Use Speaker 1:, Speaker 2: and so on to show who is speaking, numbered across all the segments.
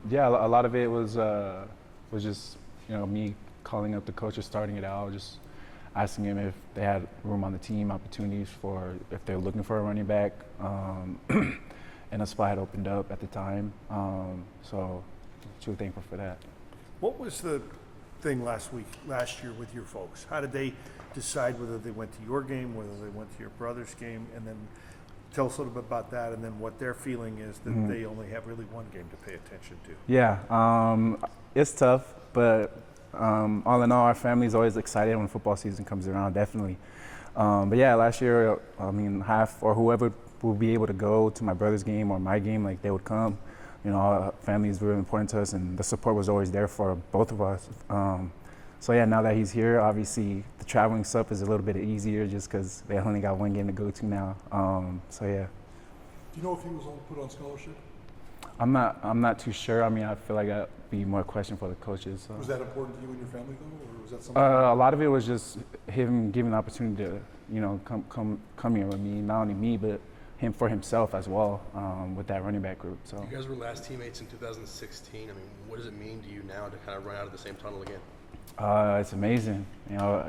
Speaker 1: Yeah, a lot of it was just me calling up the coaches, starting it out, just asking them if they had room on the team, opportunities for if they're looking for a running back, and a spot had opened up at the time. So, truly thankful for that.
Speaker 2: What was the thing last year with your folks? How did they decide whether they went to your game, whether they went to your brother's game, and then tell us a little bit about that, and then what their feeling is that they only have really one game to pay attention to.
Speaker 1: Yeah, it's tough, but all in all, our family's always excited when football season comes around, definitely. But yeah, last year, half or whoever will be able to go to my brother's game or my game, like they would come. Our family is really important to us, and the support was always there for both of us. So yeah, now that he's here, obviously the traveling stuff is a little bit easier just because they only got one game to go to now. So yeah.
Speaker 3: Do you know if he was put on scholarship?
Speaker 1: I'm not too sure. I feel like that'd be more a question for the coaches. So.
Speaker 3: Was that important to you and your family though, or was that something?
Speaker 1: A lot of it was just him giving the opportunity to, come here with me. Not only me, but him for himself as well, with that running back group. So.
Speaker 4: You guys were last teammates in 2016. What does it mean to you now to kind of run out of the same tunnel again?
Speaker 1: It's amazing.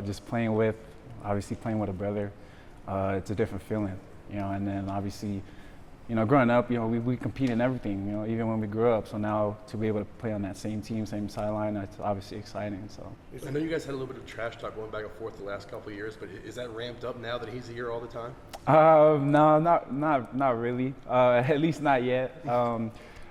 Speaker 1: Just playing with a brother. It's a different feeling. And then obviously, growing up, we compete in everything, even when we grew up. So now to be able to play on that same team, same sideline, that's obviously exciting. So
Speaker 4: I know you guys had a little bit of trash talk going back and forth the last couple of years, but is that ramped up now that he's here all the time?
Speaker 1: No, not really. At least not yet.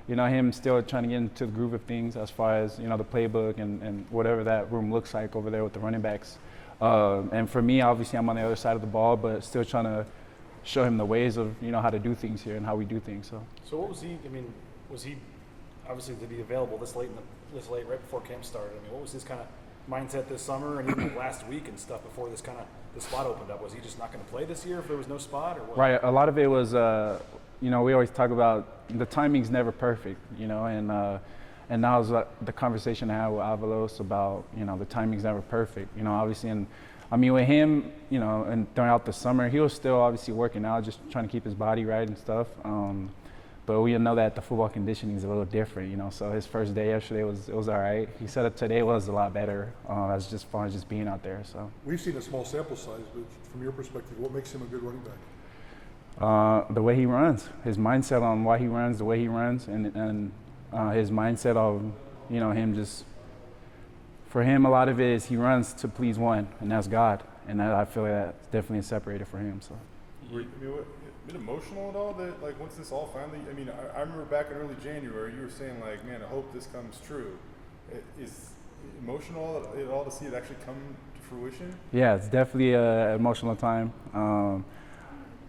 Speaker 1: Him still trying to get into the groove of things as far as, the playbook and whatever that room looks like over there with the running backs. And for me, obviously, I'm on the other side of the ball, but still trying to show him the ways of, how to do things here and how we do things.
Speaker 5: So what was he, was he obviously to be available this late right before camp started? What was his kind of mindset this summer and even last week and stuff before the spot opened up? Was he just not going to play this year if there was no spot, or what?
Speaker 1: Right. A lot of it was, we always talk about the timing's never perfect, and that was the conversation I had with Avalos about, the timing's never perfect, obviously. And with him, and throughout the summer, he was still obviously working out, just trying to keep his body right and stuff. But we know that the football conditioning is a little different, So his first day yesterday was all right. He said that today was a lot better, as just far as just being out there. So
Speaker 3: we've seen a small sample size, but from your perspective, what makes him a good running back?
Speaker 1: The way he runs, his mindset on why he runs, the way he runs, and his mindset of, him just. For him, a lot of it is he runs to please one, and that's God. And I feel like that's definitely a separator for him. So.
Speaker 6: Bit emotional at all that, like, once this all finally, I remember back in early January, you were saying, like, man, I hope this comes true. Is emotional at all to see it actually come to fruition?
Speaker 1: Yeah, it's definitely an emotional time.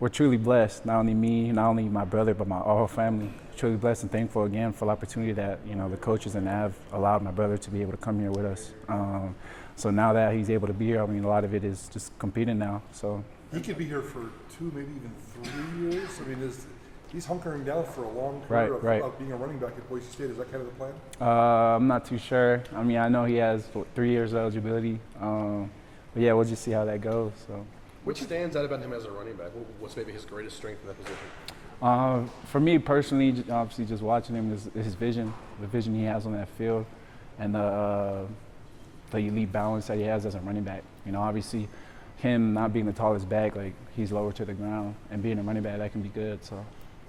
Speaker 1: We're truly blessed, not only me, not only my brother, but my whole family. Truly blessed and thankful again for the opportunity that, the coaches and have allowed my brother to be able to come here with us. So now that he's able to be here, a lot of it is just competing now. So
Speaker 3: he could be here for 2, maybe even 3 years. He's hunkering down for a long career of being a running back at Boise State. Is that kind of the plan?
Speaker 1: I'm not too sure. I know he has 3 years of eligibility. But yeah, we'll just see how that goes. So.
Speaker 4: What stands out about him as a running back? What's maybe his greatest strength in that position?
Speaker 1: For me personally, obviously just watching him is his vision, the vision he has on that field, and the elite balance that he has as a running back. Obviously, him not being the tallest back, like he's lower to the ground, and being a running back, that can be good. So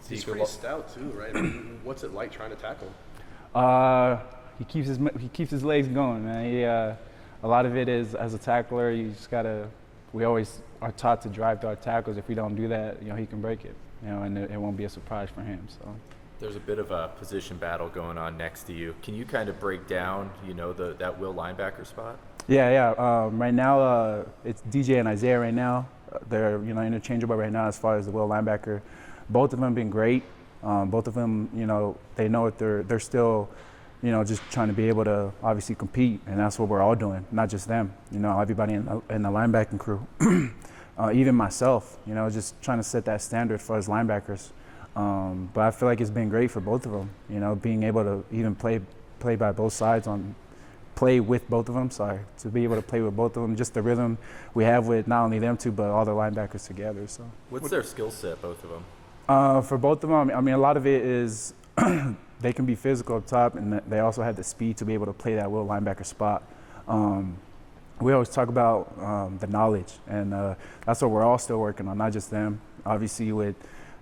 Speaker 4: he's pretty stout too, right? What's it like trying to tackle him?
Speaker 1: He keeps his legs going, man. A lot of it is as a tackler, you just gotta. We always are taught to drive through our tackles. If we don't do that, he can break it, and it won't be a surprise for him. So
Speaker 7: there's a bit of a position battle going on next to you. Can you kind of break down, that will linebacker spot?
Speaker 1: Yeah. Right now, it's DJ and Isaiah. Right now, they're interchangeable right now as far as the will linebacker. Both of them been great. Both of them, they know that they're still. Just trying to be able to obviously compete, and that's what we're all doing, not just them. Everybody in the linebacking crew, even myself. Just trying to set that standard for us linebackers. But I feel like it's been great for both of them. Being able to even play by both sides play with both of them. To be able to play with both of them, just the rhythm we have with not only them two, but all the linebackers together. So
Speaker 7: what's their skill set, both of them?
Speaker 1: For both of them, a lot of it is. they can be physical up top, and they also have the speed to be able to play that will linebacker spot. We always talk about the knowledge, and that's what we're all still working on, not just them. Obviously, with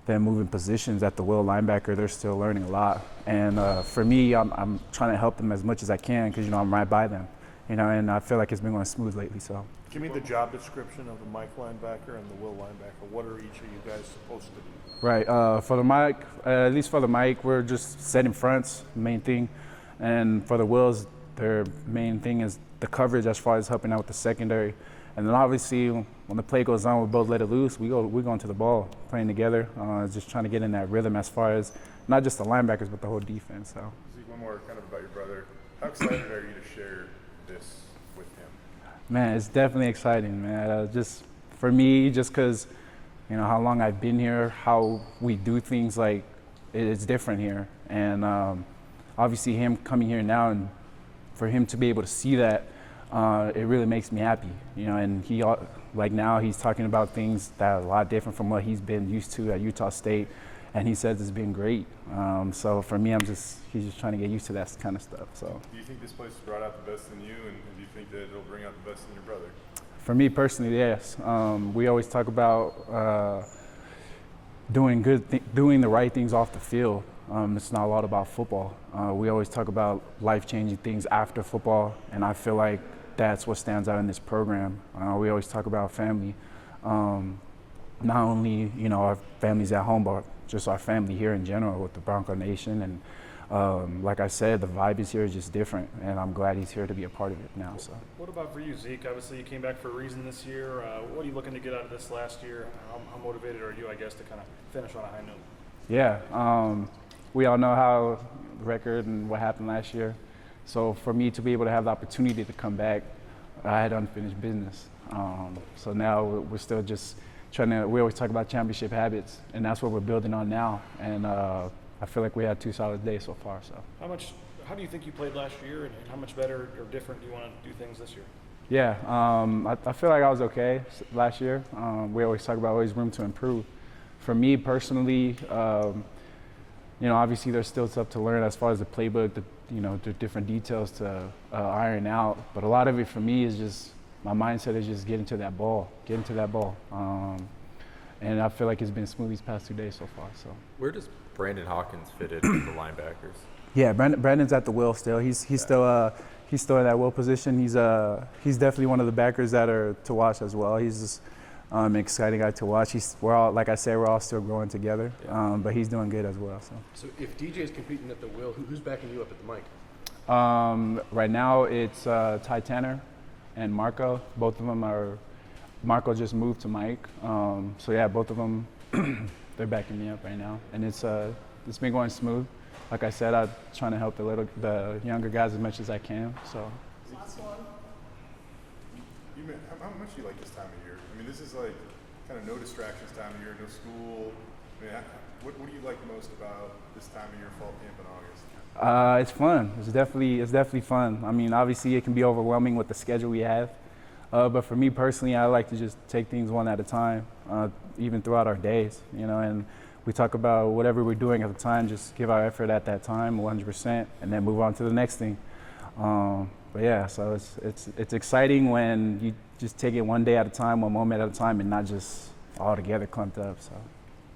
Speaker 1: them moving positions at the will linebacker, they're still learning a lot. And for me, I'm trying to help them as much as I can because, I'm right by them, and I feel like it's been going smooth lately. So.
Speaker 2: Give me the job description of the Mike linebacker and the will linebacker. What are each of you guys supposed to do?
Speaker 1: Right. For the Mike, at least for the Mike, we're just setting fronts, main thing. And for the wills, their main thing is the coverage as far as helping out with the secondary. And then obviously, when the play goes on, we both let it loose. We're going to the ball, playing together, just trying to get in that rhythm as far as not just the linebackers, but the whole defense. So.
Speaker 6: Zeke, one more kind of about your brother. How excited are you to share this with him?
Speaker 1: Man, it's definitely exciting, man. Just for me, just because, how long I've been here, how we do things, like it's different here. And obviously him coming here now and for him to be able to see that, it really makes me happy, and now he's talking about things that are a lot different from what he's been used to at Utah State, and he says it's been great. So for me, he's just trying to get used to that kind of stuff. So.
Speaker 6: Do you think this place brought out the best in you, and do you think that it'll bring out the best in your brother?
Speaker 1: For me personally, yes. We always talk about doing the right things off the field. It's not a lot about football. We always talk about life-changing things after football, and I feel like that's what stands out in this program. We always talk about family. Not only, our families at home, but just our family here in general with the Bronco Nation. And like I said, the vibe is here is just different, and I'm glad he's here to be a part of it now. So.
Speaker 5: What about for you, Zeke? Obviously, you came back for a reason this year. What are you looking to get out of this last year? How motivated are you, I guess, to kind of finish on a high note?
Speaker 1: Yeah, we all know how the record and what happened last year. So for me to be able to have the opportunity to come back, I had unfinished business. So now we're still just we always talk about championship habits, and that's what we're building on now. And I feel like we had 2 solid days so far. So.
Speaker 5: How do you think you played last year, and how much better or different do you want to do things this year?
Speaker 1: Yeah, I feel like I was okay last year. We always talk about always room to improve. For me personally, obviously there's still stuff to learn as far as the playbook, the different details to iron out. But a lot of it for me is just my mindset is just getting to that ball. And I feel like it's been smooth these past 2 days so far. So.
Speaker 7: Where does Brandon Hawkins fit in with the linebackers?
Speaker 1: Yeah, Brandon's at the will still. He's still in that will position. He's definitely one of the backers that are to watch as well. He's just an exciting guy to watch. We're all still growing together, but he's doing good as well.
Speaker 4: So if DJ's competing at the will, who's backing you up at the mic?
Speaker 1: Right now it's Ty Tanner and Marco. Both of them are. Marco just moved to Mike, so yeah, both of them they're backing me up right now, and it's been going smooth. Like I said, I'm trying to help the younger guys as much as I can. So.
Speaker 6: Last one. How much do you like this time of year? I mean, this is like kind of no distractions time of year, no school. I mean, what do you like most about this time of year, fall camp in August?
Speaker 1: It's fun. It's definitely fun. I mean, obviously it can be overwhelming with the schedule we have, but for me personally, I like to just take things one at a time, even throughout our days. And we talk about whatever we're doing at the time, just give our effort at that time, 100%, and then move on to the next thing. But yeah, so it's exciting when you just take it one day at a time, one moment at a time, and not just all together clumped up. So.